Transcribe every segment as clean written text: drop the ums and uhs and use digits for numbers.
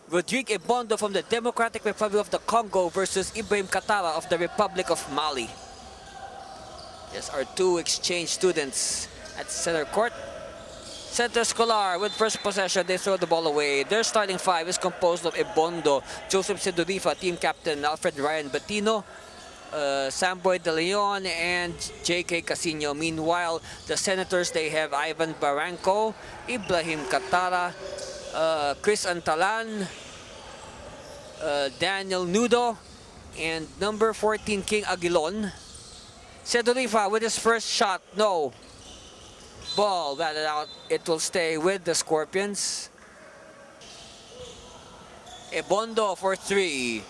Rodrigue Ebondo from the Democratic Republic of the Congo versus Ibrahim Katara of the Republic of Mali. Yes, our two exchange students at center court. Centro Escolar with first possession, they throw the ball away. Their starting five is composed of Ebondo, Joseph Sedurifa, team captain Alfred Ryan Batino, Samboy De Leon, and J.K. Casino. Meanwhile, the Senators, they have Ivan Barranco, Ibrahim Katara, Chris Antalan, Daniel Nudo, and number 14, King Aguilon. Sedurifa with his first shot, no. Ball batted out, it will stay with the Scorpions. Ebondo for three.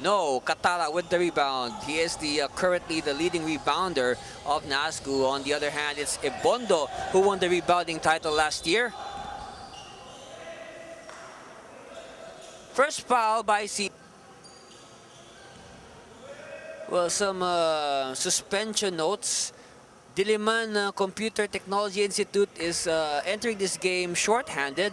No, Katara with the rebound. He is currently the leading rebounder of NAASCU. On the other hand, it's Ebondo who won the rebounding title last year. First foul by C. Well, some suspension notes. Diliman Computer Technology Institute is entering this game short-handed.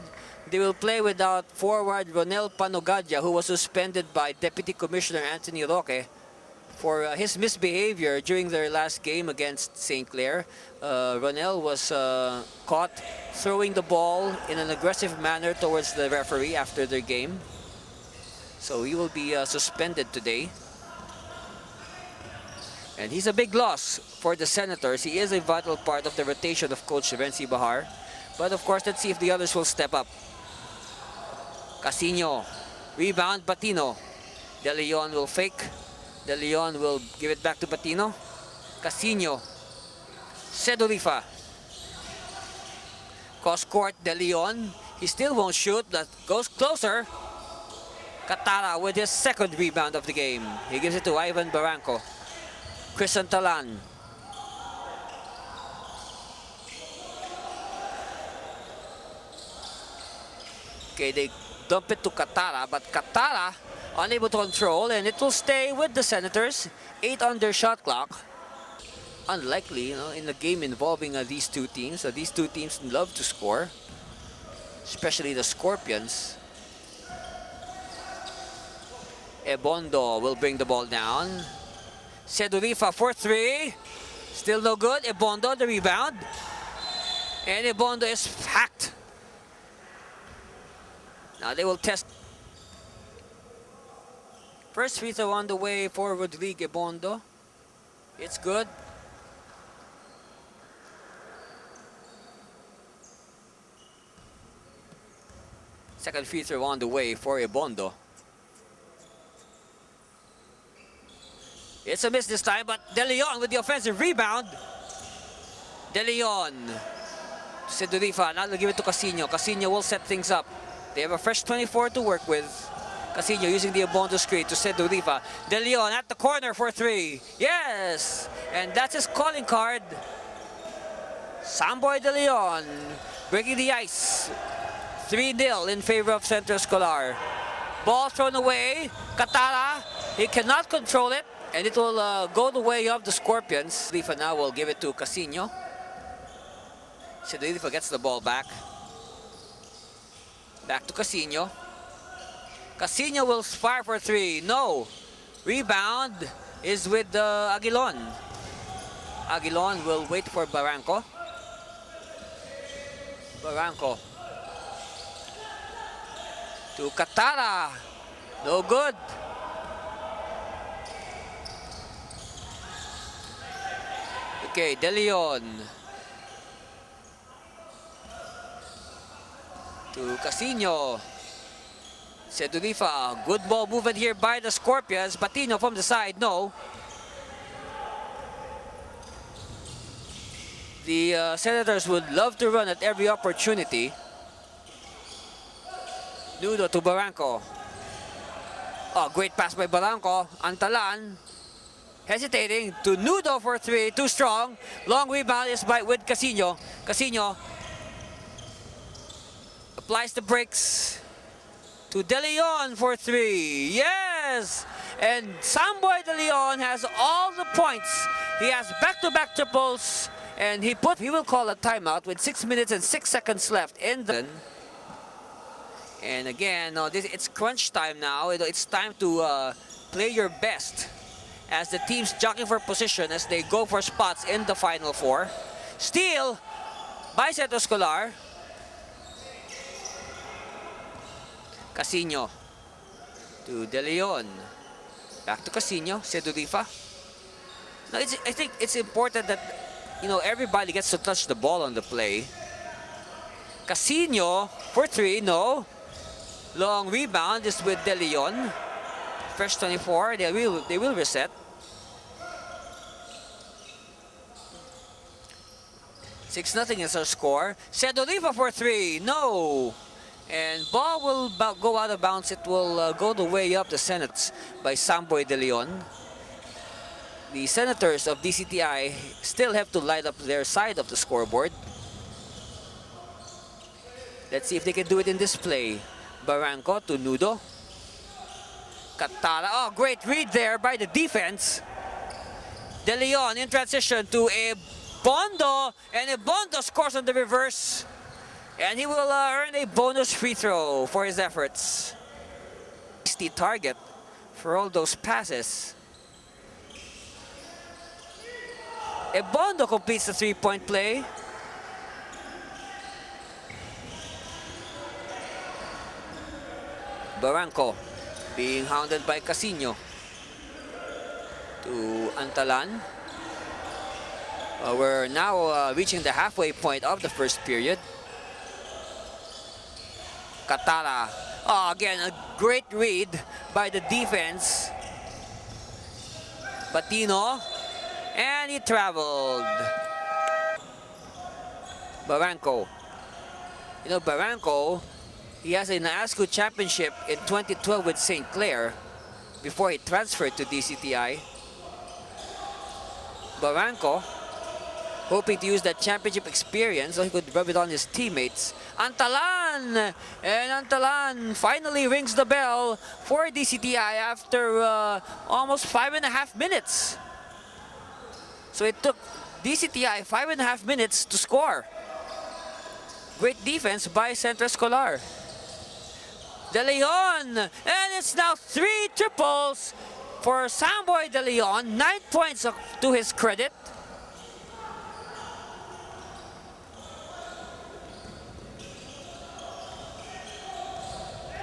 They will play without forward Ronel Panogadia, who was suspended by Deputy Commissioner Anthony Roque for his misbehavior during their last game against St. Clair. Ronel was caught throwing the ball in an aggressive manner towards the referee after their game. So he will be suspended today. And he's a big loss for the Senators. He is a vital part of the rotation of Coach Renzi Bahar. But of course, let's see if the others will step up. Casino, rebound, Batino. De Leon will fake. De Leon will give it back to Batino. Casino, Sedurifa. Cross court, De Leon. He still won't shoot, but goes closer. Katara with his second rebound of the game. He gives it to Ivan Barranco. Chris Antalan. Okay, they dump it to Katara, but Katara unable to control, and it will stay with the Senators. 8 on their shot clock. Unlikely, in a game involving these two teams. These two teams love to score, especially the Scorpions. Ebondo will bring the ball down. Sedurifa for three. Still no good. Ebondo, the rebound. And Ebondo is hacked. Now they will test. First free throw on the way for Rodrigue Ebondo. It's good. Second free throw on the way for Ebondo. It's a miss this time, but De Leon with the offensive rebound. De Leon. Sedurifa, now they'll give it to Casino. Casino will set things up. They have a fresh 24 to work with. Casino using the Ebondo screen to Sedurifa. De Leon at the corner for three. Yes! And that's his calling card. Samboy De Leon breaking the ice. 3-0 in favor of Centro Escolar. Ball thrown away. Katara, he cannot control it. And it will go the way of the Scorpions. Sedurifa now will give it to Casino. Sedurifa gets the ball back. Back to Casino. Casino will fire for three. No. Rebound is with Aguilon. Aguilon will wait for Barranco. Barranco. To Katara. No good. Okay, De Leon. To Casino. Sedurifa. Good ball movement here by the Scorpions. Batino from the side, no. The Senators would love to run at every opportunity. Nudo to Barranco. Oh, great pass by Barranco. Antalan. Hesitating to Nudo for three, too strong. Long rebound is with Casino. Casino applies the brakes to De Leon for three. Yes! And Samboy De Leon has all the points. He has back-to-back triples, and he will call a timeout with 6 minutes and 6 seconds left in the. And again, it's crunch time now. It's time to play your best as the teams jockeying for position as they go for spots in the Final Four. Steal by Centro Escolar. Casino to De Leon. Back to Casino, Sedurifa. Now, I think it's important that, everybody gets to touch the ball on the play. Casino for 3, no. Long rebound is with De Leon. Fresh 24, they will reset. 6-0 is our score. Sedurifa for 3, no. And ball will go out of bounds. It will go the way up the Senates by Samboy De Leon. The Senators of DCTI still have to light up their side of the scoreboard. Let's see if they can do it in this play. Barranco to Nudo. Catala. Oh, great read there by the defense. De Leon in transition to Ebondo. And Ebondo scores on the reverse. And he will earn a bonus free throw for his efforts. The target for all those passes. Ebondo completes the three-point play. Barranco being hounded by Casino. To Antalan. We're now reaching the halfway point of the first period. Catala. Oh, again, a great read by the defense. Batino. And he traveled. Barranco. Barranco, he has a NAASCU championship in 2012 with St. Clair before he transferred to DCTI. Barranco, hoping to use that championship experience so he could rub it on his teammates. Antalan! And Antalan finally rings the bell for DCTI after almost 5.5 minutes. So it took DCTI 5.5 minutes to score. Great defense by Centro Escolar. De Leon! And it's now 3 triples for Samboy De Leon. 9 points to his credit.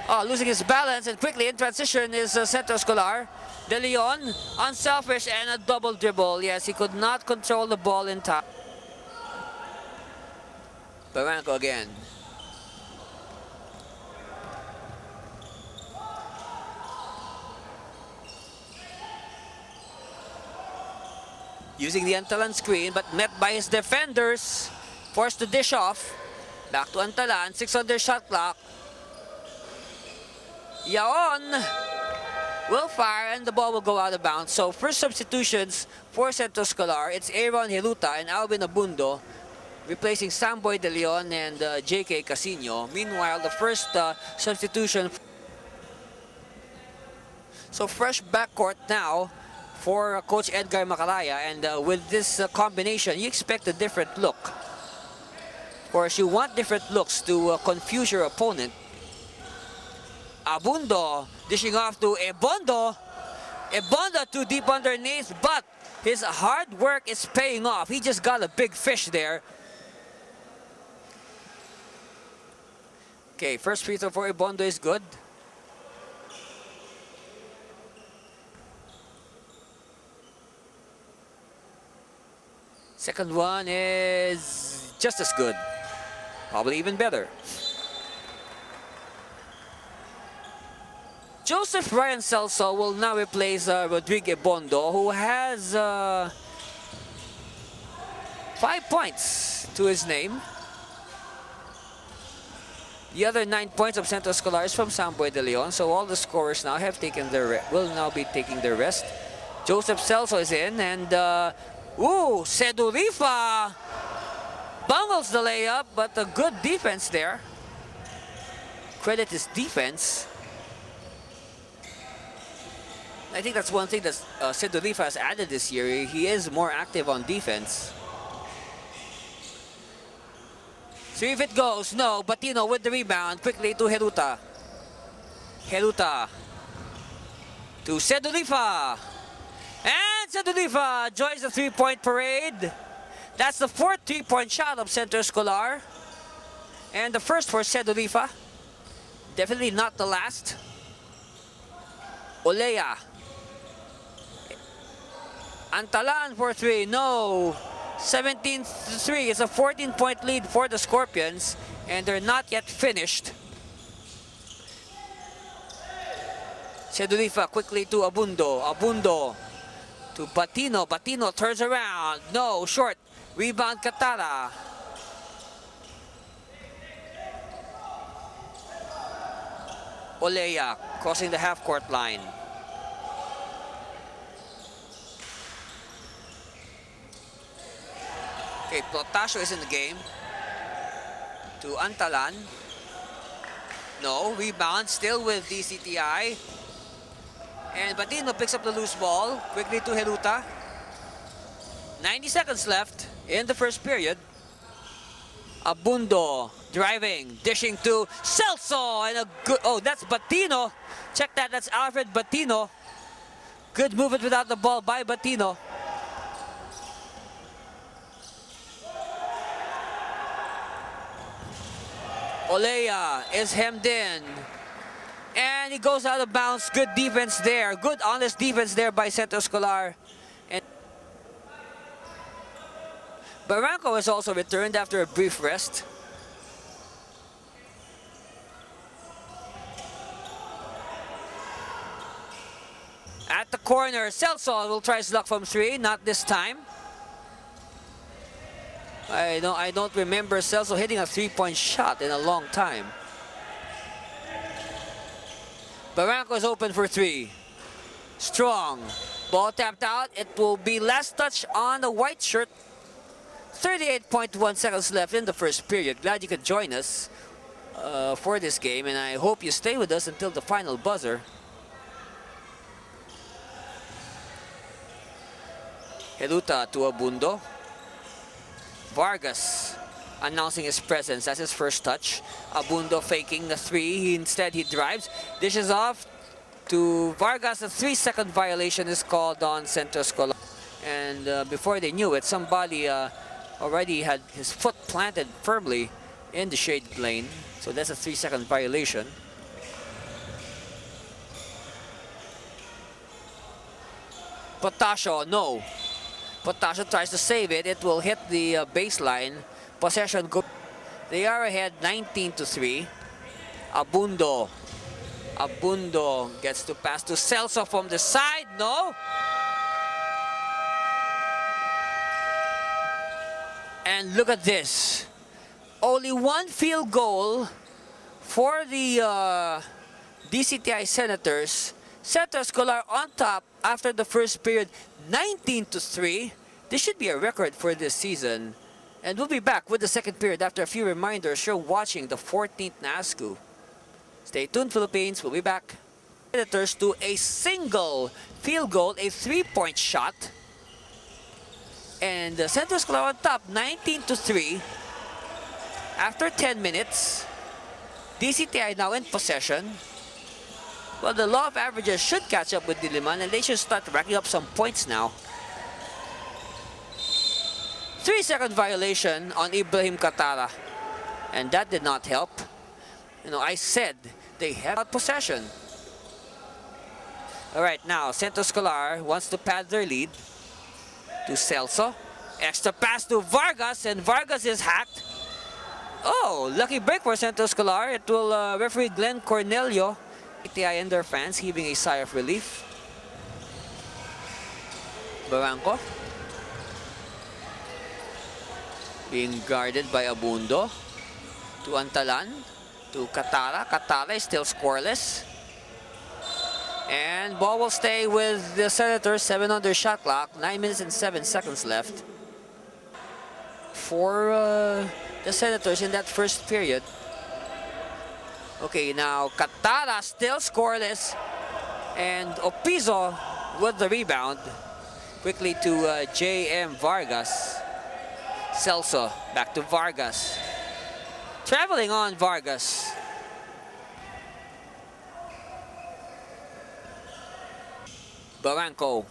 Oh, losing his balance and quickly in transition is Centro Escolar. De Leon, unselfish and a double dribble. Yes, he could not control the ball in time. Barranco again. Using the Antalan screen, but met by his defenders. Forced to dish off. Back to Antalan, 6 on their shot clock. Yaon will fire and the ball will go out of bounds. So first substitutions for Centro Escolar, it's Aaron Hiluta and Alvin Abundo replacing Samboy De Leon and JK Casino. Meanwhile, the first substitution. So fresh backcourt now for Coach Edgar Macalaya, and with this combination, you expect a different look. Of course, you want different looks to confuse your opponent. Abundo dishing off to Ebondo. Ebondo too deep underneath, but his hard work is paying off. He just got a big fish there. Okay, first free throw for Ebondo is good. Second one is just as good. Probably even better. Joseph Ryan Celso will now replace Rodrigo Ebondo, who has 5 points to his name. The other 9 points of Centro Escolar is from Samboy De Leon, so all the scorers now have taken their will now be taking their rest. Joseph Celso is in, and Sedurifa bungles the layup, but a good defense there. Credit his defense. I think that's one thing that Sedurifa has added this year. He is more active on defense. See if it goes. No, Batino with the rebound. Quickly to Heruta. Heruta to Sedulifa. And Sedulifa joins the three-point parade. That's the fourth three-point shot of Centro Escolar. And the first for Sedulifa. Definitely not the last. Olea. Antalan for three. No. 17-3. It's a 14-point lead for the Scorpions. And they're not yet finished. Sedulifa quickly to Abundo. Abundo to Batino. Batino turns around. No. Short. Rebound Katara. Olea crossing the half-court line. Okay, Plotasio is in the game. To Antalan. No, rebound still with DCTI. And Batino picks up the loose ball. Quickly to Heruta. 90 seconds left in the first period. Abundo driving, dishing to Celso, and a good, oh, that's Batino. Check that, that's Alfred Batino. Good movement without the ball by Batino. Olea is hemmed in. And he goes out of bounds. Good defense there. Good honest defense there by Centro Escolar. And Barranco has also returned after a brief rest. At the corner, Celso will try his luck from three. Not this time. I don't remember Celso hitting a three-point shot in a long time. Barranco is open for three. Strong. Ball tapped out. It will be last touch on the white shirt. 38.1 seconds left in the first period. Glad you could join us for this game, and I hope you stay with us until the final buzzer. Heruta to Abundo. Vargas announcing his presence. That's his first touch. Abundo faking the three. Instead, he drives. Dishes off to Vargas. A 3-second violation is called on Centro Escolar. And before they knew it, somebody already had his foot planted firmly in the shade lane. So that's a 3-second violation. Potasio, no. Potasio tries to save it. It will hit the baseline. Possession go. They are ahead 19-3. Abundo. Abundo gets to pass to Celso from the side. No. And look at this. Only one field goal for the DCTI Senators. Centro Escolar on top after the first period, 19-3. This should be a record for this season. And we'll be back with the second period after a few reminders. You're watching the 14th NAASCU. Stay tuned, Philippines. We'll be back. Senators to a single field goal, a 3-point shot. And Centro Escolar on top, 19-3. After 10 minutes, DCTI now in possession. Well, the law of averages should catch up with Diliman, and they should start racking up some points now. 3-second violation on Ibrahim Katara. And that did not help. You know, I said they have possession. All right, now Centro Escolar wants to pad their lead. To Celso. Extra pass to Vargas, and Vargas is hacked. Oh, lucky break for Centro Escolar. It will referee Glenn Cornelio. TI and their fans heaving a sigh of relief. Barranco being guarded by Abundo. To Antalan. To Katara. Katara is still scoreless. And ball will stay with the Senators. 7 on their shot clock. 9 minutes and 7 seconds left for the Senators in that first period. Okay, now Katara still scoreless. And Opizo with the rebound. Quickly to J.M. Vargas. Celso back to Vargas. Traveling on Vargas. Barranco.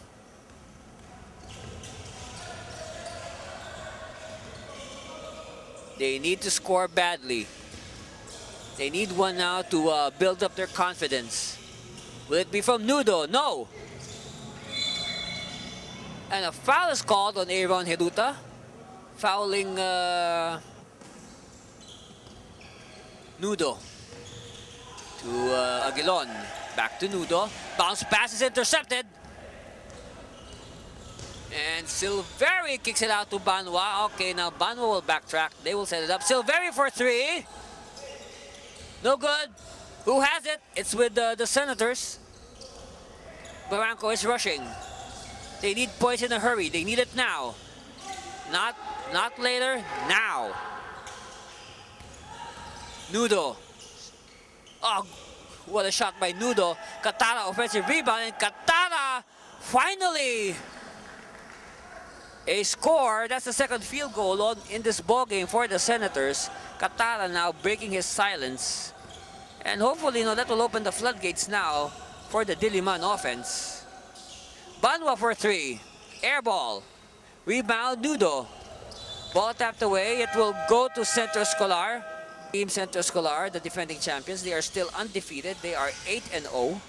They need to score badly. They need one now to build up their confidence. Will it be from Nudo? No. And a foul is called on Aaron Heruta. Fouling Nudo to Aguilon. Back to Nudo. Bounce pass is intercepted. And Silveri kicks it out to Banwa. Okay, now Banwa will backtrack. They will set it up. Silveri for three. No good. Who has it? It's with the Senators. Barranco is rushing. They need points in a hurry. They need it now. Not later. Now. Nudo. Oh, what a shot by Nudo. Katara offensive rebound. And Katara finally a score. That's the second field goal in this ball game for the Senators. Katara now breaking his silence. And hopefully, that will open the floodgates now for the Diliman offense. Banwa for three. Air ball. Rebound, Nudo. Ball tapped away. It will go to Centro Escolar. Team Centro Escolar, the defending champions. They are still undefeated. They are 8-0.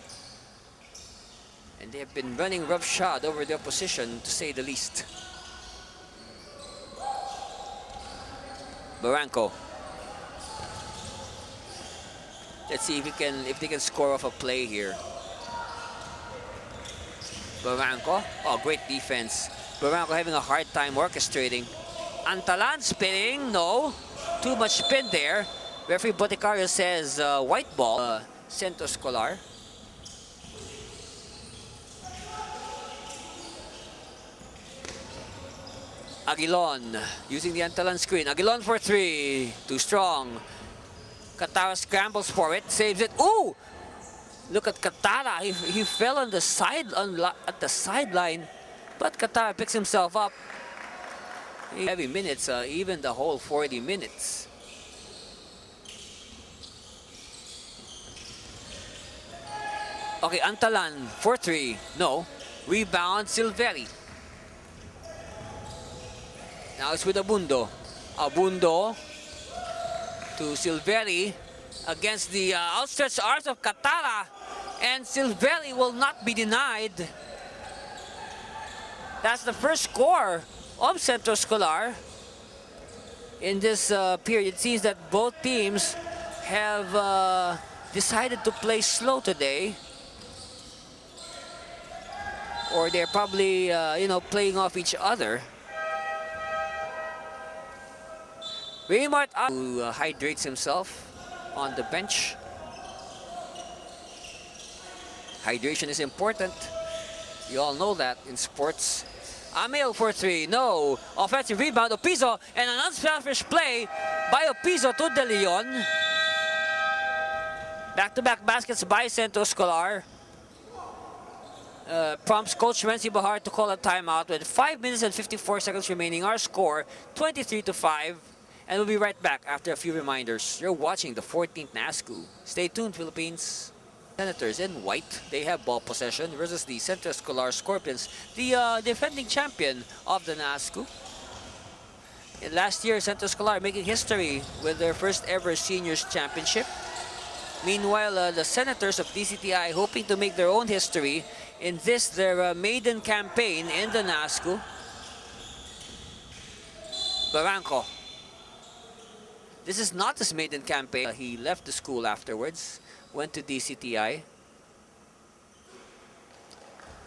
And they have been running roughshod over the opposition, to say the least. Barranco. Let's see if they can score off a play here. Barranco. Oh, great defense. Barranco having a hard time orchestrating. Antalan spinning. No. Too much spin there. Referee Boticario says white ball. Centro Escolar. Aguilon using the Antalan screen. Aguilon for three. Too strong. Katara scrambles for it. Saves it. Ooh! Look at Katara. He fell on the side at the sideline. But Katara picks himself up. Heavy minutes, even the whole 40 minutes. Okay, Antalan for three. No. Rebound, Silveri. Now it's with Abundo. Abundo to Silveri against the outstretched arms of Katara. And Silveri will not be denied. That's the first score of Centro Escolar in this period. It seems that both teams have decided to play slow today. Or they're probably, playing off each other. Raymart who hydrates himself on the bench. Hydration is important. You all know that in sports. Amil for three. No. Offensive rebound. Opizo. And an unselfish play by Opizo to De Leon. Back-to-back baskets by Centro Escolar. Prompts Coach Renzi Bahar to call a timeout with 5 minutes and 54 seconds remaining. Our score, 23-5. And we'll be right back after a few reminders. You're watching the 14th NAASCU. Stay tuned, Philippines. Senators in white, they have ball possession versus the Centro Escolar Scorpions, the defending champion of the NAASCU. And last year, Centro Escolar making history with their first ever seniors championship. Meanwhile, the Senators of DCTI hoping to make their own history in this, their maiden campaign in the NAASCU. Barranco. This is not his maiden campaign. He left the school afterwards, went to DCTI.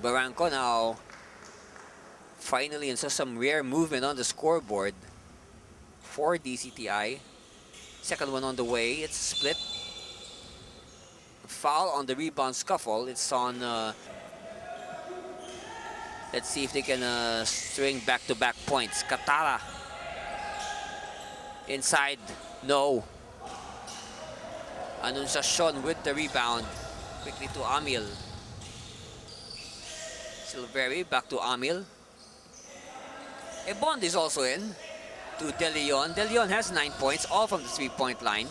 Barranco now finally saw some rare movement on the scoreboard for DCTI. Second one on the way. It's split. Foul on the rebound scuffle. It's on. Let's see if they can string back-to-back points. Katara inside. No. Anunciacion with the rebound. Quickly to Amil. Silveri back to Amil. Bond is also in. to De Leon. De Leon has 9 points, all from the three-point line.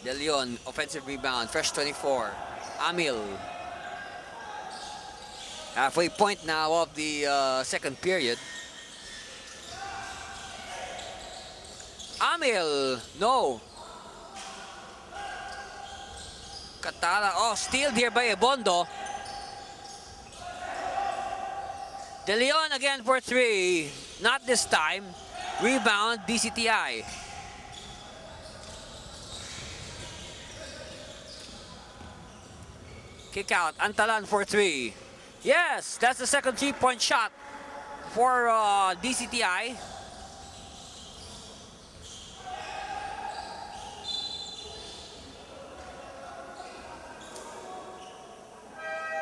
De Leon, offensive rebound, fresh 24. Amil. Halfway point now of the second period. Amil, no. Katara, oh, stealed here by Ebondo. De Leon again for three. Not this time. Rebound, DCTI. Kick out, Antalan for three. Yes, that's the second three-point shot for DCTI.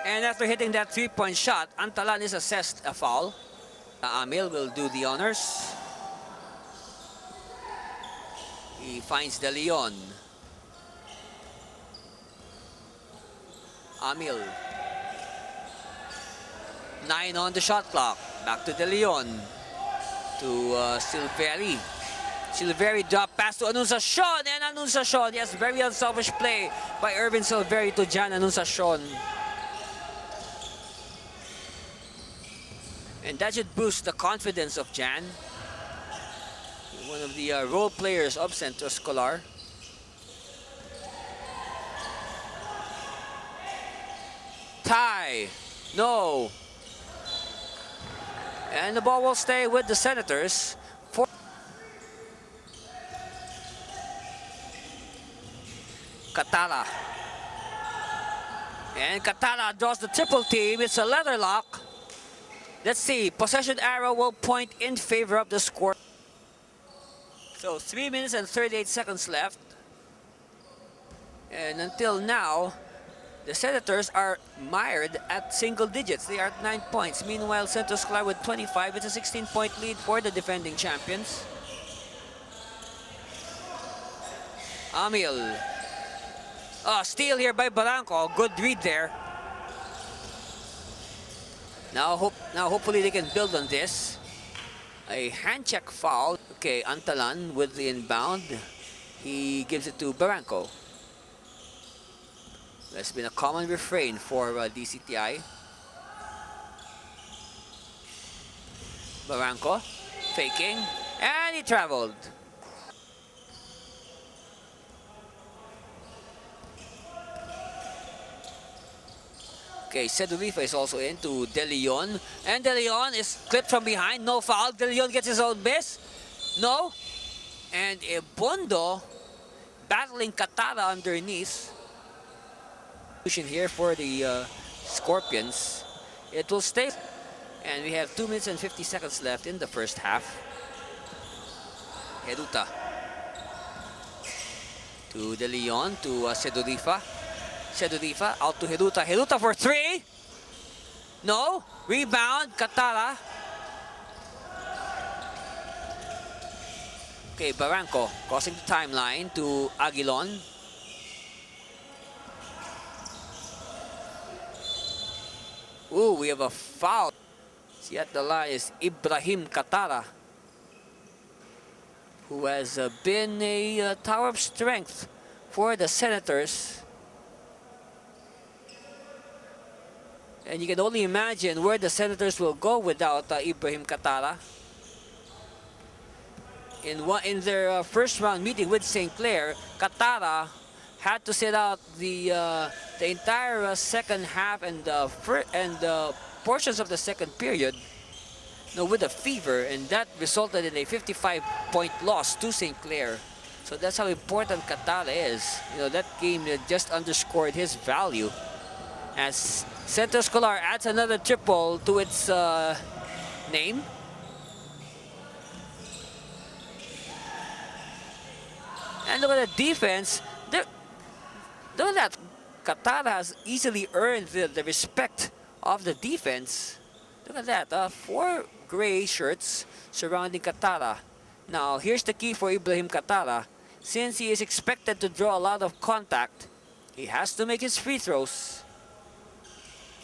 And after hitting that three-point shot, Antalan is assessed a foul. Amil will do the honors. He finds De Leon. Amil. 9 on the shot clock. Back to De Leon. To Silveri. Silveri drop pass to Anunciacion. And Anunciacion, yes, very unselfish play by Irvin Silveri to Jan Anunciacion. And that should boost the confidence of Jan. One of the role players of Centro Escolar. Tie. No. And the ball will stay with the Senators. Katara. And Katara draws the triple team. It's a leather lock. Let's see. Possession arrow will point in favor of the score. So 3 minutes and 38 seconds left. And until now, the Senators are mired at single digits. They are at 9 points. Meanwhile, Centro Escolar with 25. It's a 16-point lead for the defending champions. Amil. Oh, steal here by Barranco. Good read there. Now hopefully they can build on this. A hand check foul. Okay, Antalan with the inbound. He gives it to Barranco. That's been a common refrain for DCTI. Barranco faking, and he traveled. Okay, Sedurifa is also into De Leon. And De Leon is clipped from behind. No foul. De Leon gets his own miss. No. And Ebondo battling Katara underneath. Here for the Scorpions. It will stay. And we have 2 minutes and 50 seconds left in the first half. Heruta. To De Leon, to Sedurifa. Sedurifa out to Heruta. Heruta for three. No. Rebound. Katara. Okay, Barranco crossing the timeline to Aguilon. Ooh, we have a foul. See at the line is Ibrahim Katara, who has been a tower of strength for the Senators. And you can only imagine where the Senators will go without Ibrahim Katara. In their first round meeting with St. Clair, Katara had to sit out the entire second half and portions of the second period, with a fever, and that resulted in a 55-point loss to St. Clair. So that's how important Katara is. That game just underscored his value. As Centro Escolar adds another triple to its name. And look at the defense. Look at that. Katara has easily earned the respect of the defense. Look at that. 4 gray shirts surrounding Katara. Now, here's the key for Ibrahim Katara. Since he is expected to draw a lot of contact, he has to make his free throws.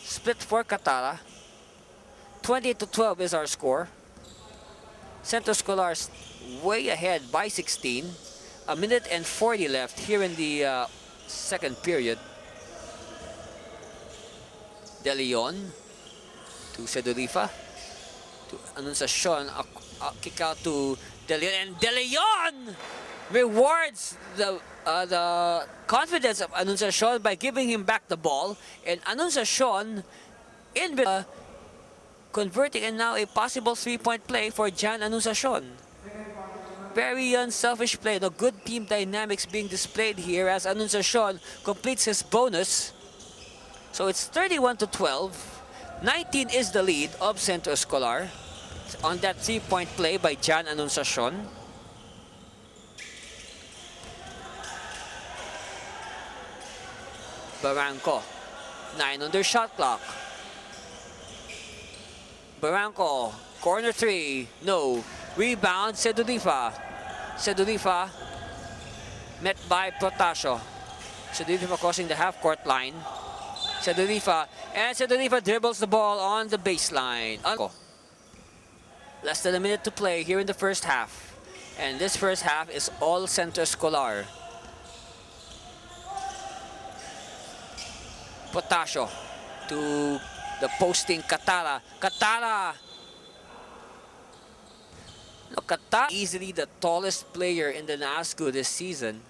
Split for Katara. 20-12 is our score. Centro Escolar's way ahead by 16. A minute and 40 left here in the second period. De Leon to Sedurifa. To Anunciacion. A kick out to De Leon. And De Leon rewards the confidence of Anunciacion by giving him back the ball. And Anunciacion in converting, and now a possible 3-point play for Jan Anunciacion. Very unselfish play. The good team dynamics being displayed here as Anunciacion completes his bonus. So it's 31-12. 19 is the lead of Centro Escolar on that 3-point play by Jan Anunciacion. Barranco, 9 on their shot clock. Barranco, corner 3, no. Rebound, Sedurifa. Sedurifa met by Protasio. Sedurifa crossing the half-court line. Sedurifa, and Sedurifa dribbles the ball on the baseline. Less than a minute to play here in the first half. And this first half is all Centro Escolar. Protasio to the posting Catara. Catara! No, Catara easily the tallest player in the NAASCU this season.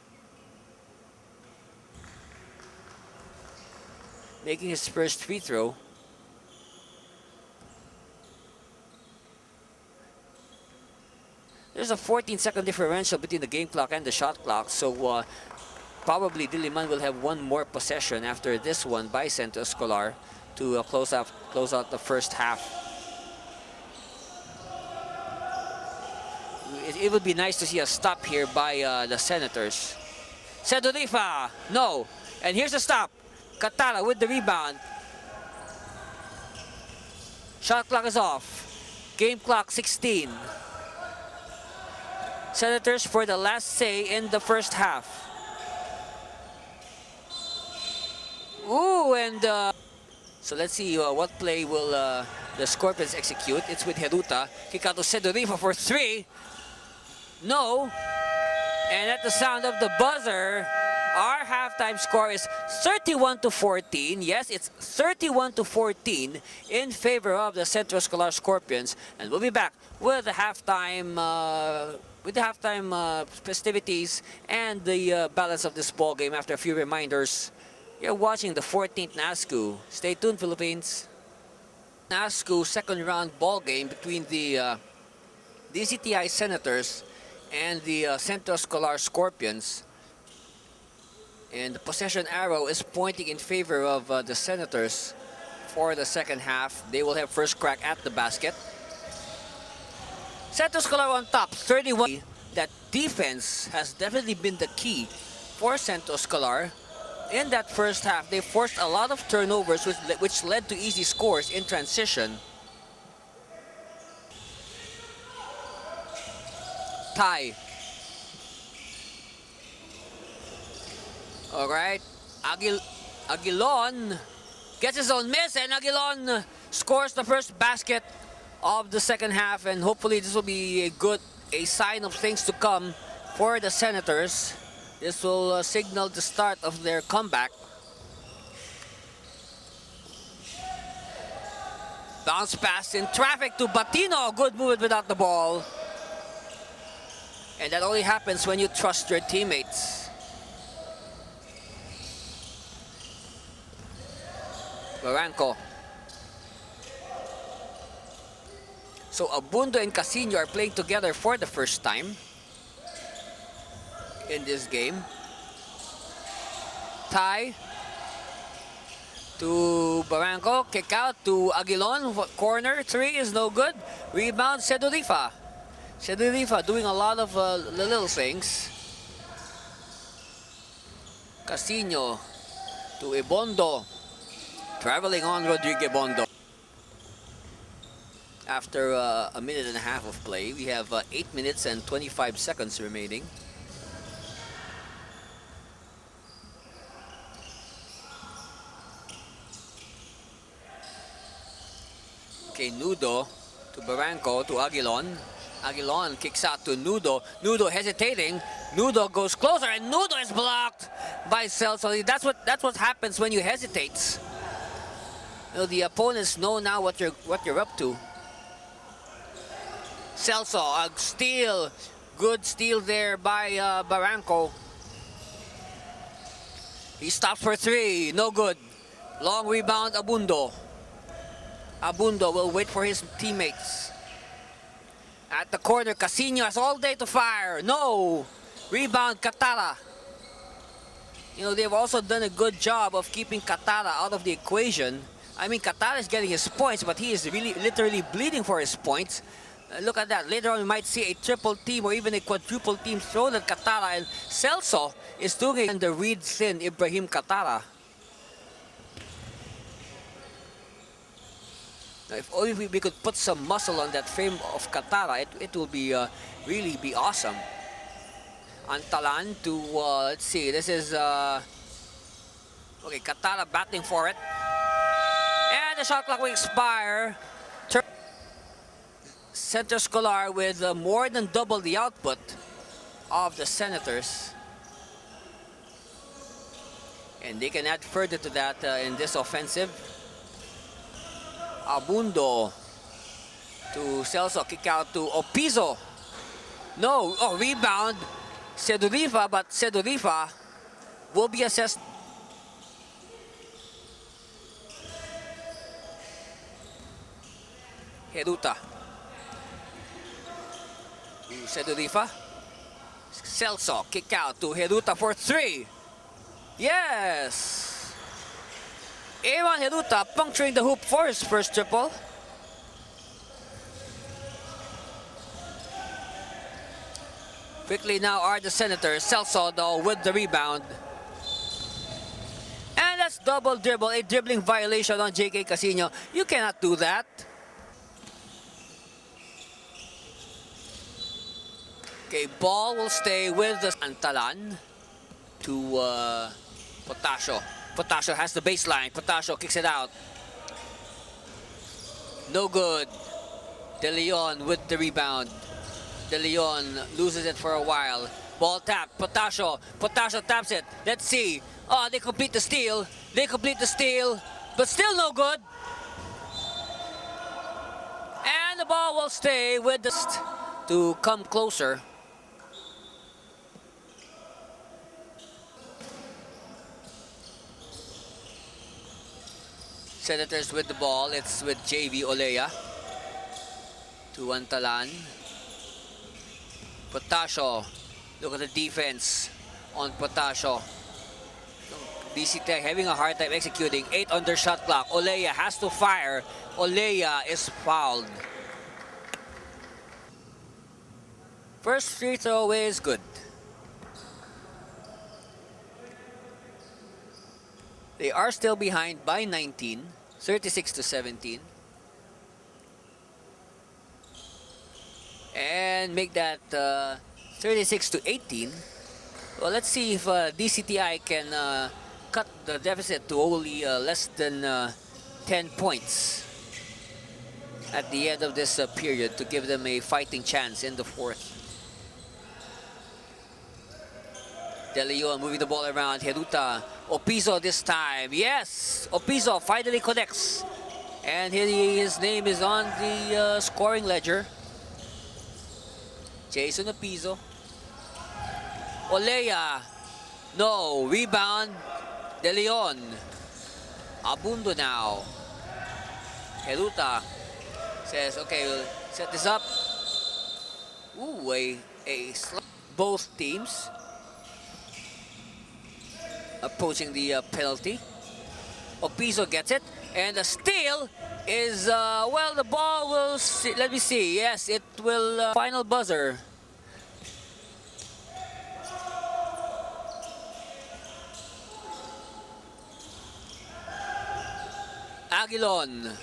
Making his first free throw. There's a 14-second differential between the game clock and the shot clock, so probably Diliman will have one more possession after this one by Centro Escolar to close out the first half. It would be nice to see a stop here by the Senators. Sedurifa, no, and here's a stop. Catara with the rebound. Shot clock is off. Game clock 16. Senators for the last say in the first half. Ooh, and so let's see what play will the Scorpions execute. It's with Heruta. Kick out to Sedurifa for 3. No. And at the sound of the buzzer, our halftime score is 31-14. Yes, it's 31-14 in favor of the Centro Escolar Scorpions. And we'll be back with the halftime festivities and the balance of this ball game after a few reminders. You're watching the 14th NAASCU. Stay tuned, Philippines. NAASCU second round ball game between the DCTI Senators and the Centro Escolar Scorpions. And the possession arrow is pointing in favor of the Senators for the second half. They will have first crack at the basket. Centro Escolar on top, 31. That defense has definitely been the key for Centro Escolar. In that first half, they forced a lot of turnovers, which led to easy scores in transition. Tie. All right, Aguilon gets his own miss, and Aguilon scores the first basket of the second half, and hopefully this will be a sign of things to come for the Senators. This will signal the start of their comeback. Bounce pass in traffic to Batino. Good movement without the ball. And that only happens when you trust your teammates. Barranco. So Abundo and Casino are playing together for the first time in this game. Tie to Barranco, kick out to Aguilon, corner 3 is no good. Rebound Sedurifa. Sedurifa doing a lot of little things. Casino to Ibondo. Traveling on Rodrigo Bondo. After a minute and a half of play, we have 8 minutes and 25 seconds remaining. Okay, Nudo to Barranco to Aguilon. Aguilon kicks out to Nudo. Nudo hesitating. Nudo goes closer, and Nudo is blocked by Celso. That's what happens when you hesitate. You know, the opponents know now what you're up to. Celso, a steal. Good steal there by Barranco. He stops for three. No good. Long rebound, Abundo. Abundo will wait for his teammates. At the corner, Casino has all day to fire. No. Rebound, Katara. You know, they've also done a good job of keeping Katara out of the equation. I mean, Katara is getting his points, but he is really literally bleeding for his points. Look at that. Later on, we might see a triple team or even a quadruple team thrown at Katara. And Celso is doing it in the read thin Ibrahim Katara. Now, if only we could put some muscle on that frame of Katara, it will be really be awesome. Antalan to, let's see, this is, okay, Katara batting for it. And the shot clock will expire. Centro Escolar with more than double the output of the Senators. And they can add further to that in this offensive. Abundo to Celso, kick out to Opizo. No, oh, rebound. Sedurifa, but Sedurifa will be assessed. Heruta. Sedurifa. Celso, kick out to Heruta for three. Yes! Aaron Heruta puncturing the hoop for his first triple. Quickly now are the Senators. Celso though with the rebound. And that's double dribble, a dribbling violation on JK Casino. You cannot do that. Okay, ball will stay with the Antalan to Potasio. Potasio has the baseline. Potasio kicks it out. No good. De Leon with the rebound. De Leon loses it for a while. Ball tap. Potasio. Potasio taps it. Let's see. Oh, they complete the steal. They complete the steal. But still no good. And the ball will stay with the to come closer. Senators with the ball. It's with JV Olea. To Antalan. Potasio. Look at the defense on Potasio. BC Tech having a hard time executing. 8 on their shot clock. Olea has to fire. Olea is fouled. First free throw is good. They are still behind by 19, 36-17. And make that 36-18. Well, let's see if DCTI can cut the deficit to only less than 10 points at the end of this period to give them a fighting chance in the fourth. De Leon moving the ball around. Heruta. Opizo this time. Yes! Opizo finally connects. And his name is on the scoring ledger. Jason Opizo. Olea. No. Rebound. De Leon. Abundo now. Heruta says, okay, we'll set this up. Ooh, both teams approaching the penalty. Opizo gets it. And the steal is, well, the ball will, let me see. Yes, it will, final buzzer. Aguilon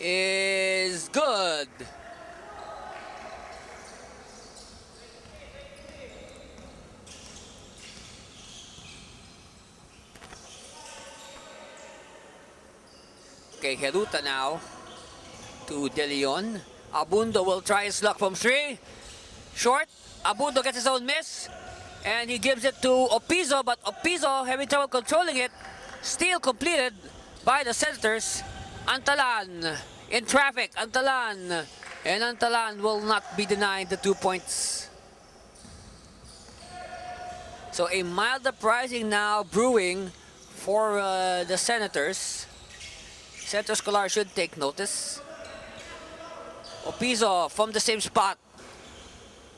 is good. Okay, Heruta now to De Leon. Abundo will try his luck from 3. Short. Abundo gets his own miss. And he gives it to Opizo, but Opizo having trouble controlling it. Steal completed by the Senators. Antalan in traffic. Antalan. And Antalan will not be denied the 2 points. So a mild uprising now brewing for the Senators. Centro Escolar should take notice. Opizo from the same spot.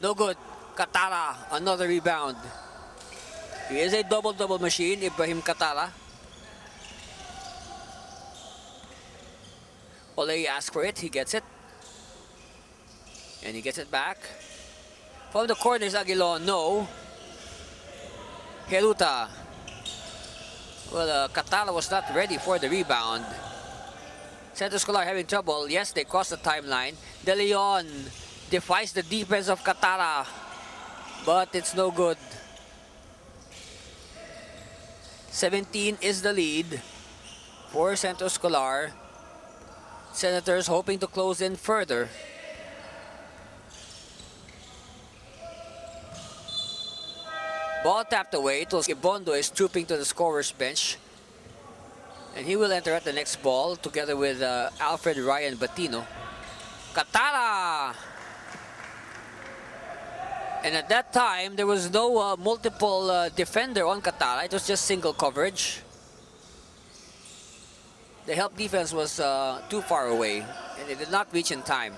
No good. Katara, another rebound. He is a double-double machine, Ibrahim Katara. Olay asks for it, he gets it. And he gets it back. From the corners, Aguilon, no. Heruta. Well, Katara was not ready for the rebound. Centro Escolar having trouble. Yes, they crossed the timeline. De Leon defies the defense of Katara. But it's no good. 17 is the lead for Centro Escolar. Senators hoping to close in further. Ball tapped away. Ibondo is trooping to the scorer's bench. And he will enter at the next ball together with Alfred Ryan Batino. Katara! And at that time, there was no multiple defender on Katara. It was just single coverage. The help defense was too far away, and it did not reach in time.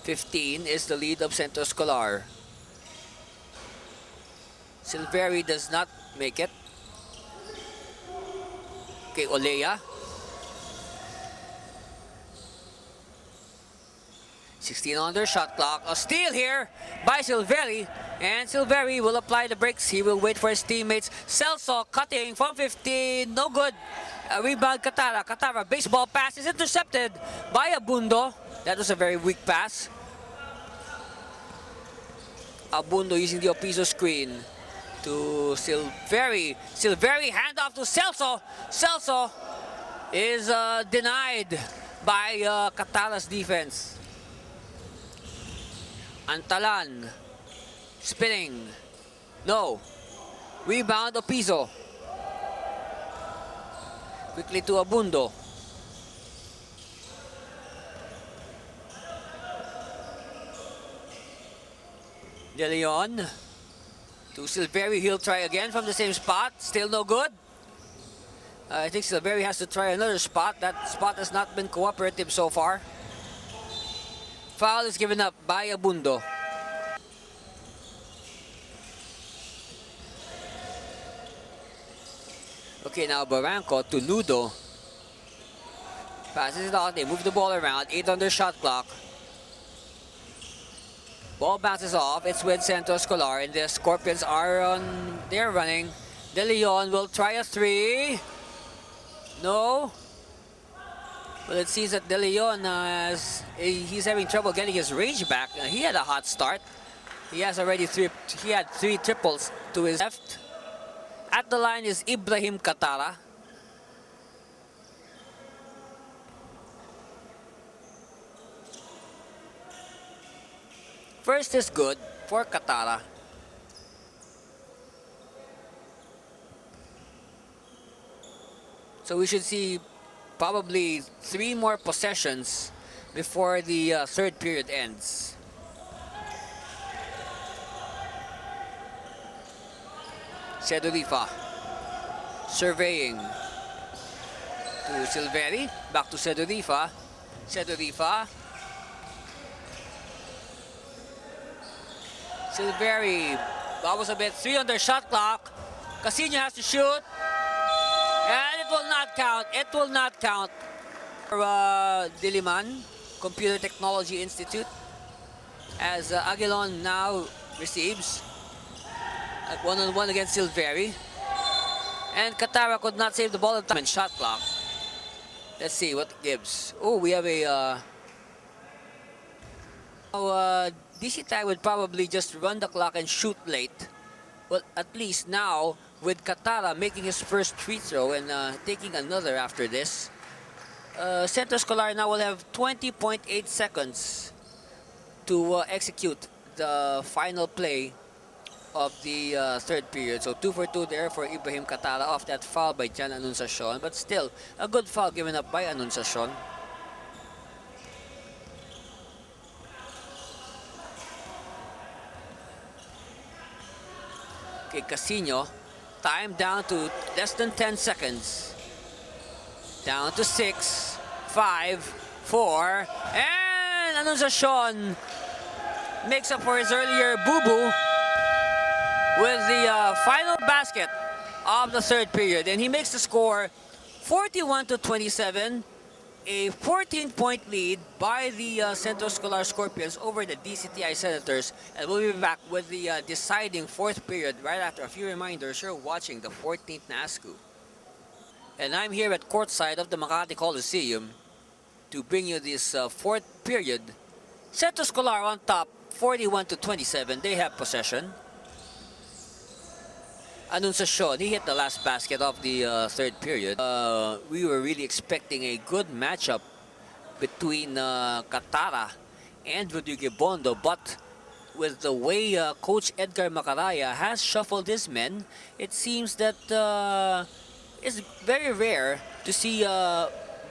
15 is the lead of Centro Escolar. Silveri does not make it. Okay, Olea. 16 on their shot clock. A steal here by Silveri. And Silveri will apply the brakes. He will wait for his teammates. Celso cutting from 15. No good. Rebound Katara. Katara, baseball pass is intercepted by Abundo. That was a very weak pass. Abundo using the Opizo screen to Silveri. Silveri handoff to Celso. Celso is denied by Katara's defense. Antalan spinning. No. Rebound Opizo. Quickly to Abundo. De Leon to Silveri. He'll try again from the same spot. Still no good. I think Silveri has to try another spot. That spot has not been cooperative so far. Foul is given up by Abundo. Okay, now Barranco to Nudo. Passes it out. They move the ball around. 8 on their shot clock. Ball bounces off. It's with Centro Escolar, and the Scorpions are on. They're running. De Leon will try a 3. No. Well, it seems that De Leon he's having trouble getting his range back. He had a hot start. He has already he had 3 triples to his left. At the line is Ibrahim Katara. First is good for Katara. So we should see probably 3 more possessions before the third period ends. Sedurifa surveying to Silveri. Back to Sedurifa. Sedurifa. Silveri. That was a bit. 3 on their shot clock. Casino has to shoot. And it will not count. It will not count. For Diliman Computer Technology Institute. As Aguilon now receives. At 1-on-1 against Silveri. And Katara could not save the ball at the time. Shot clock. Let's see what it gives. Oh, we have a... DC Tai would probably just run the clock and shoot late. Well, at least now with Katara making his first free throw and taking another after this. Centro Escolar now will have 20.8 seconds to execute the final play of the third period. So 2 for 2 there for Ibrahim Katara off that foul by Jan Anunciacion, but still a good foul given up by Anunciacion. Okay, Casino, time down to less than 10 seconds. Down to 6, 5, 4, and Anunciacion makes up for his earlier boo-boo with the final basket of the third period. And he makes the score 41-27, a 14-point lead by the Centro Escolar Scorpions over the DCTI Senators. And we'll be back with the deciding fourth period right after a few reminders. You're watching the 14th NAASCU. And I'm here at courtside of the Makati Coliseum to bring you this fourth period. Centro Escolar on top, 41-27. They have possession. Anunciacion, he hit the last basket of the third period. We were really expecting a good matchup between Katara and Rodrigo Bondo, but with the way Coach Edgar Macaraya has shuffled his men, it seems that it's very rare to see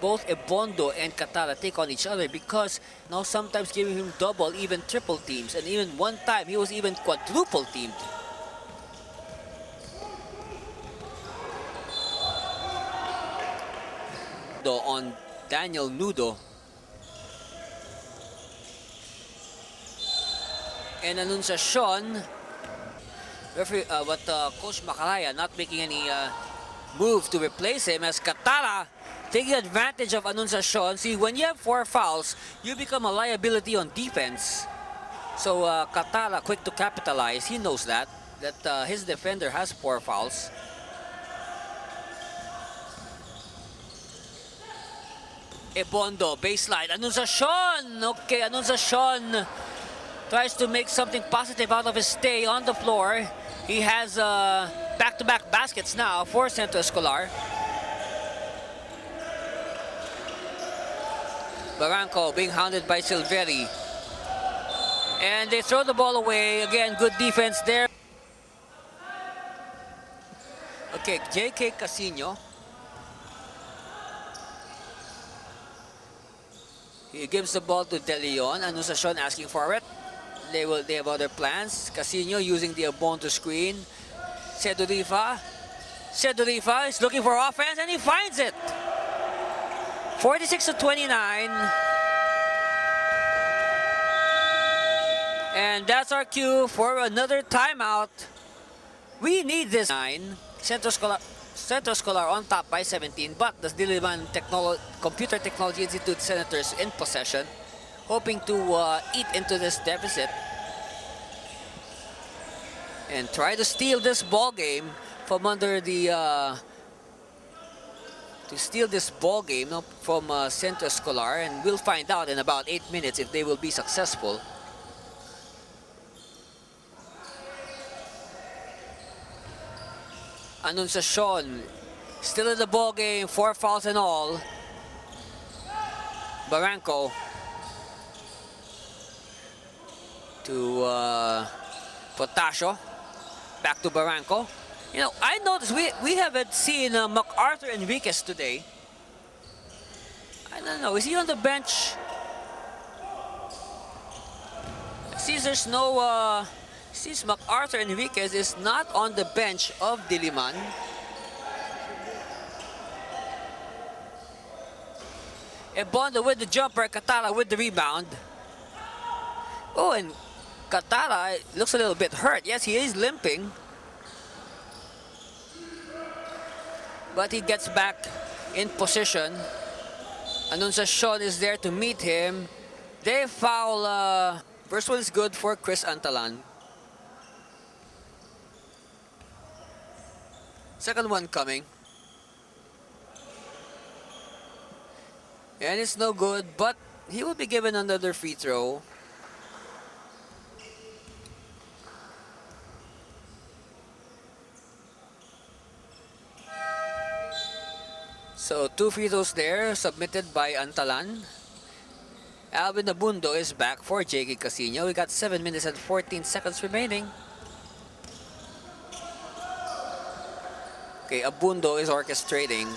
both Ebondo and Katara take on each other, because now sometimes giving him double, even triple teams, and even one time he was even quadruple teamed. On Daniel Nudo. And Anunciacion, Coach Macaraya not making any move to replace him, as Katara taking advantage of Anunciacion. See, when you have 4 fouls, you become a liability on defense. So Katara quick to capitalize. He knows that his defender has 4 fouls. Ebondo, baseline, Anunciacion! Okay, Anunciacion tries to make something positive out of his stay on the floor. He has back-to-back baskets now for Centro Escolar. Barranco being hounded by Silveri. And they throw the ball away. Again, good defense there. Okay, J.K. Casino. He gives the ball to De Leon. Anunciacion asking for it. They have other plans. Casino using the Ebondo screen. Sedurifa is looking for offense, and he finds it. 46-29. And that's our cue for another timeout. We need this 9. Centro Escolar on top by 17, but the Diliman Computer Technology Institute Senators in possession, hoping to eat into this deficit and try to steal this ball game from under the from Centro Escolar, and we'll find out in about 8 minutes if they will be successful. Anunciacion still in the ball game, 4 fouls and all. Barranco to Potasio, back to Barranco. You know, I noticed we haven't seen MacArthur Enriquez today. I don't know, is he on the bench? Since there's no since MacArthur Enriquez is not on the bench of Diliman. Ebondo with the jumper, Katara with the rebound. Oh, and Katara looks a little bit hurt. Yes, he is limping. But he gets back in position. Anunciacion is there to meet him. They foul. First one is good for Chris Antalan. Second one coming. And it's no good, but he will be given another free throw. So 2 free throws there, submitted by Antalan. Alvin Abundo is back for JK Casino. We got 7 minutes and 14 seconds remaining. Okay, Abundo is orchestrating.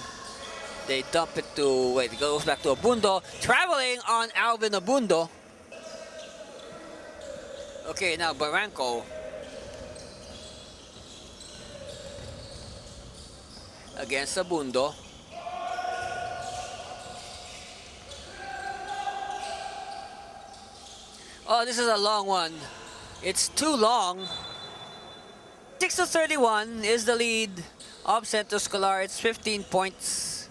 They dump it to, wait, it goes back to Abundo. Traveling on Alvin Abundo. Okay, now Barranco. Against Abundo. Oh, this is a long one. It's too long. 6-31 is the lead of Centro Escolar. It's 15 points.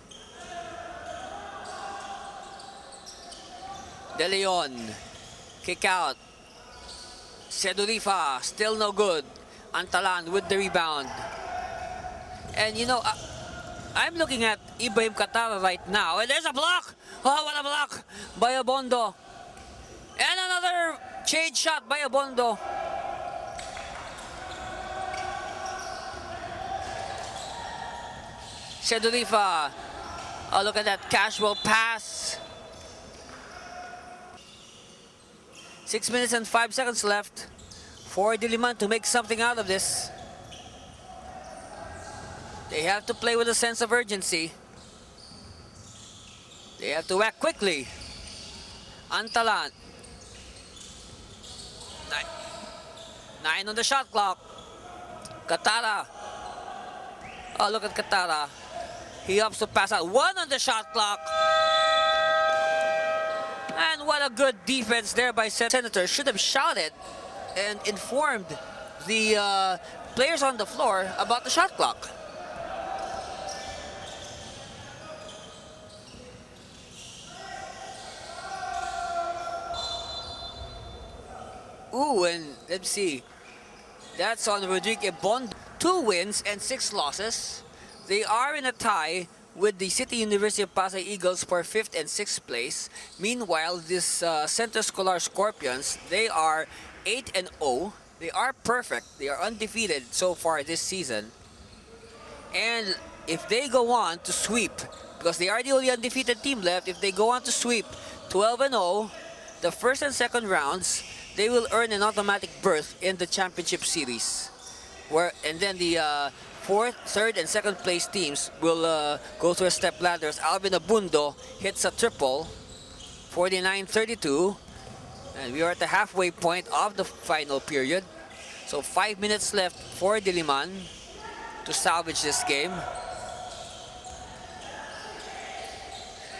De Leon, kick out. Sedurifa, still no good. Antalan with the rebound. And you know, I'm looking at Ibrahim Katara right now, and there's a block! Oh, what a block by Abondo. And another change shot by Abondo. Sedurifa. Oh, look at that casual pass. 6 minutes and 5 seconds left for Diliman to make something out of this. They have to play with a sense of urgency. They have to act quickly. Antalan. 9 on the shot clock. Katara. Oh, look at Katara. He opts to pass out. 1 on the shot clock. And what a good defense there by Senator. Should have shouted and informed the players on the floor about the shot clock. Ooh, and let's see. That's on Rodrigue Bond. 2 wins and 6 losses. They are in a tie with the City University of Pasay Eagles for 5th and 6th place. Meanwhile, this Centro Escolar Scorpions, they are 8-0. They are perfect. They are undefeated so far this season. And if they go on to sweep, because they are the only undefeated team left, if they go on to sweep 12-0, the first and second rounds, they will earn an automatic berth in the championship series. And then the 4th, 3rd, and 2nd place teams will go through a step ladder as Alvin Abundo hits a triple, 49-32. And we are at the halfway point of the final period. So 5 minutes left for Diliman to salvage this game.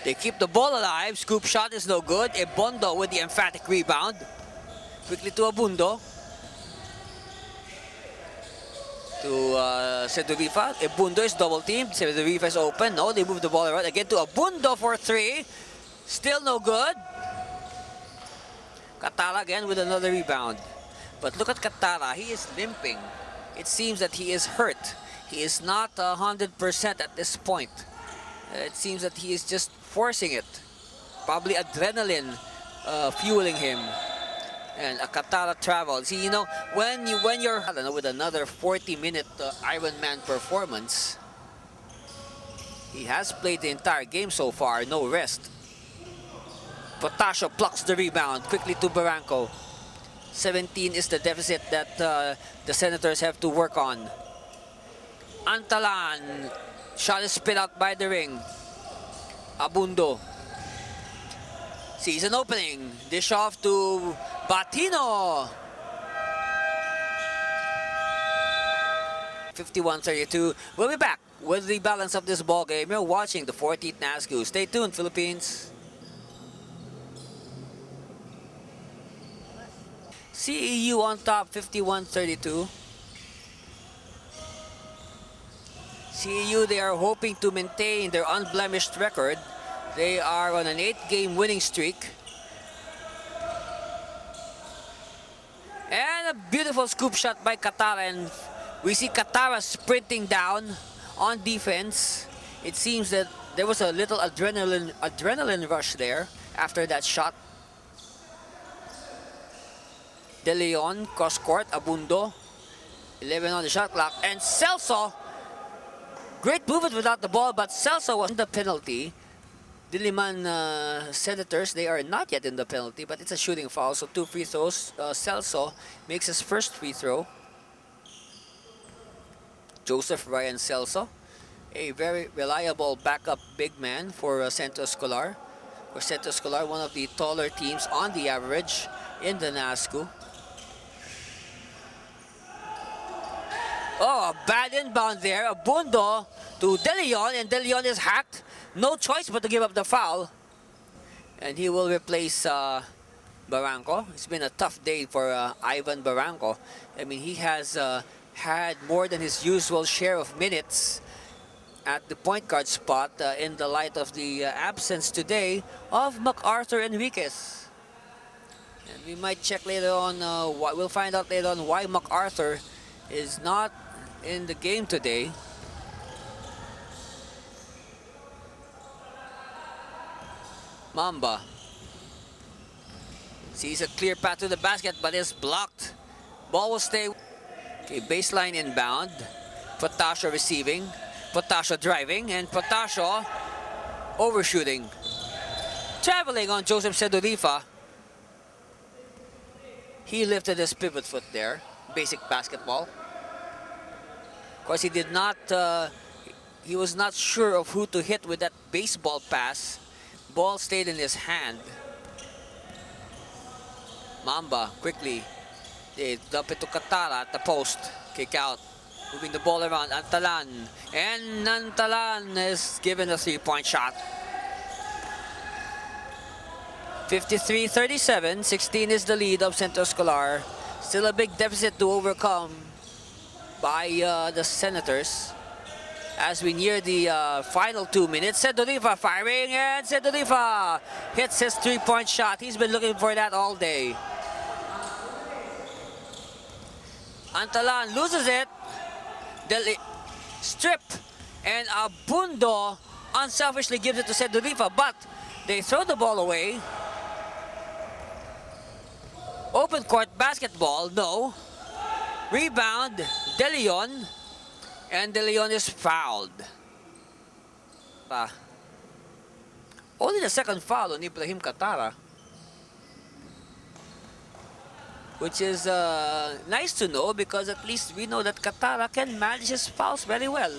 They keep the ball alive. Scoop shot is no good. Ebondo with the emphatic rebound. Quickly to Abundo. To Sedurifa. Abundo is double teamed. Sedurifa is open. No, they move the ball around. Again to Abundo for 3. Still no good. Katara again with another rebound. But look at Katara. He is limping. It seems that he is hurt. He is not 100% at this point. It seems that he is just forcing it. Probably adrenaline fueling him. And a Katara travel. See, you know, when you're with another 40-minute Ironman performance, he has played the entire game so far, no rest. Potasio plucks the rebound quickly to Barranco. 17 is the deficit that the Senators have to work on. Antalan, shot is spit out by the ring. Abundo sees an opening. Dish off to Batino. 51-32. We'll be back with the balance of this ball game. You're watching the 14th NAASCU. Stay tuned, Philippines. CEU on top, 51-32. CEU, they are hoping to maintain their unblemished record. They are on an 8-game winning streak. And a beautiful scoop shot by Katara, and we see Katara sprinting down on defense. It seems that there was a little adrenaline rush there after that shot. De Leon, cross court, Abundo, 11 on the shot clock, and Celso Great movement without the ball, but Celso was in the penalty. Diliman Senators, they are not yet in the penalty, but it's a shooting foul, so 2 free throws. Celso makes his first free throw. Joseph Ryan Celso, a very reliable backup big man for Centro Escolar. For Centro Escolar, one of the taller teams on the average in the NAASCU. Oh, a bad inbound there. Abundo to De Leon, and De Leon is hacked. No choice but to give up the foul. And he will replace Barranco. It's been a tough day for Ivan Barranco. I mean, he has had more than his usual share of minutes at the point guard spot in the light of the absence today of MacArthur Enriquez. And we might check later on, we'll find out later on why MacArthur is not in the game today. Mamba sees a clear path to the basket, but is blocked. Ball will stay. Okay, baseline inbound. Potasio receiving. Potasio driving, and Potasio overshooting. Traveling on Joseph Sedurifa. He lifted his pivot foot there. Basic basketball. Of course, he did not, he was not sure of who to hit with that baseball pass. Ball stayed in his hand. Mamba quickly. They dump it to Katara at the post. Kick out. Moving the ball around. Antalan. And Antalan is given a 3-point shot. 53-37. 16 is the lead of Centro Escolar. Still a big deficit to overcome by the Senators. As we near the final 2 minutes, Sedurifa firing, and Sedurifa hits his 3-point shot. He's been looking for that all day. Antalan loses it. Strip, and Abundo unselfishly gives it to Sedurifa, but they throw the ball away. Open court basketball, no. Rebound, De Leon. And De Leon is fouled. Only the second foul on Ibrahim Katara. Which is nice to know, because at least we know that Katara can manage his fouls very well.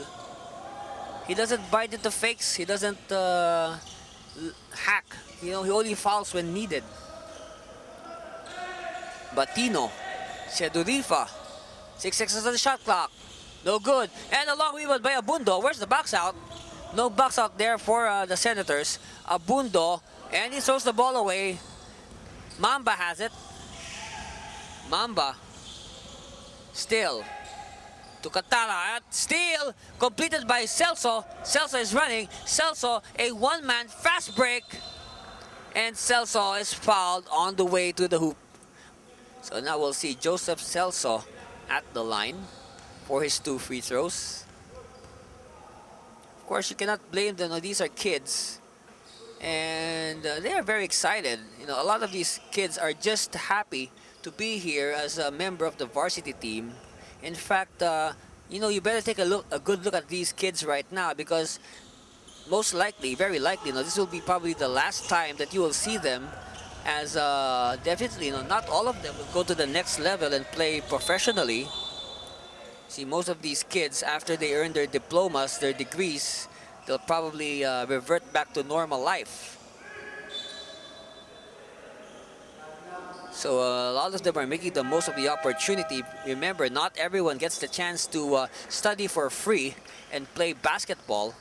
He doesn't bite into fakes. He doesn't hack. You know, he only fouls when needed. Batino, Sedurifa, 6 seconds on the shot clock. No good. And a long rebound by Abundo. Where's the box out? No box out there for the Senators. Abundo, and he throws the ball away. Mamba has it. Mamba. Still. To Katara. Steal. Completed by Celso. Celso is running. Celso, a one-man fast break. And Celso is fouled on the way to the hoop. So now we'll see Joseph Celso at the line for his 2 free throws. Of course, you cannot blame them. No, these are kids. And they are very excited. You know, a lot of these kids are just happy to be here as a member of the varsity team. In fact, you know, you better take a good look at these kids right now, because most likely, very likely, you know, this will be probably the last time that you will see them, as definitely, you know, not all of them will go to the next level and play professionally. See, most of these kids, after they earn their diplomas, their degrees, they'll probably revert back to normal life. So a lot of them are making the most of the opportunity. Remember, not everyone gets the chance to study for free and play basketball.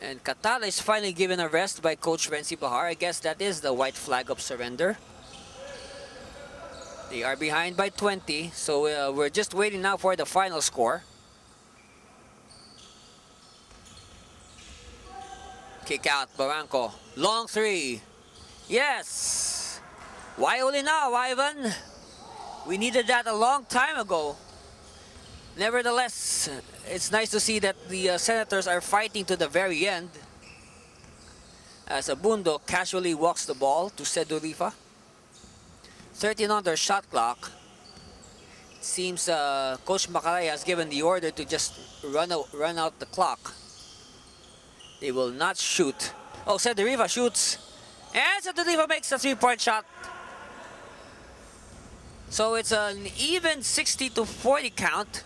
And Katara is finally given a rest by Coach Renzi Bahar. I guess that is the white flag of surrender. They are behind by 20, so we're just waiting now for the final score. Kick out, Barranco. Long 3. Yes! Why only now, Ivan? We needed that a long time ago. Nevertheless, it's nice to see that the Senators are fighting to the very end. As Abundo casually walks the ball to Sedurifa. 13 on their shot clock. Seems Coach Macaray has given the order to just run out the clock. They will not shoot. Oh, Cedriva shoots. And Cedriva makes a 3-point shot. So it's an even 60-40 count.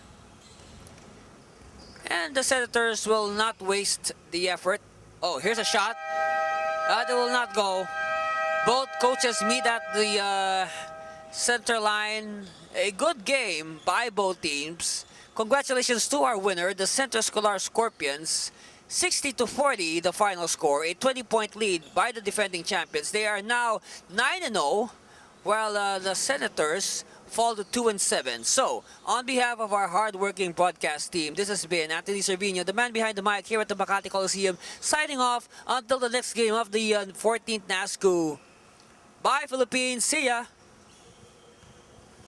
And the Senators will not waste the effort. Oh, here's a shot. That will not go. Both coaches meet at the center line. A good game by both teams. Congratulations to our winner, the Centro Escolar Scorpions. 60-40 the final score. A 20-point lead by the defending champions. They are now 9-0, while the Senators fall to 2-7. So, on behalf of our hard-working broadcast team, this has been Anthony Cervino, the man behind the mic here at the Makati Coliseum, signing off until the next game of the 14th NAASCU. Bye, Philippines. See ya!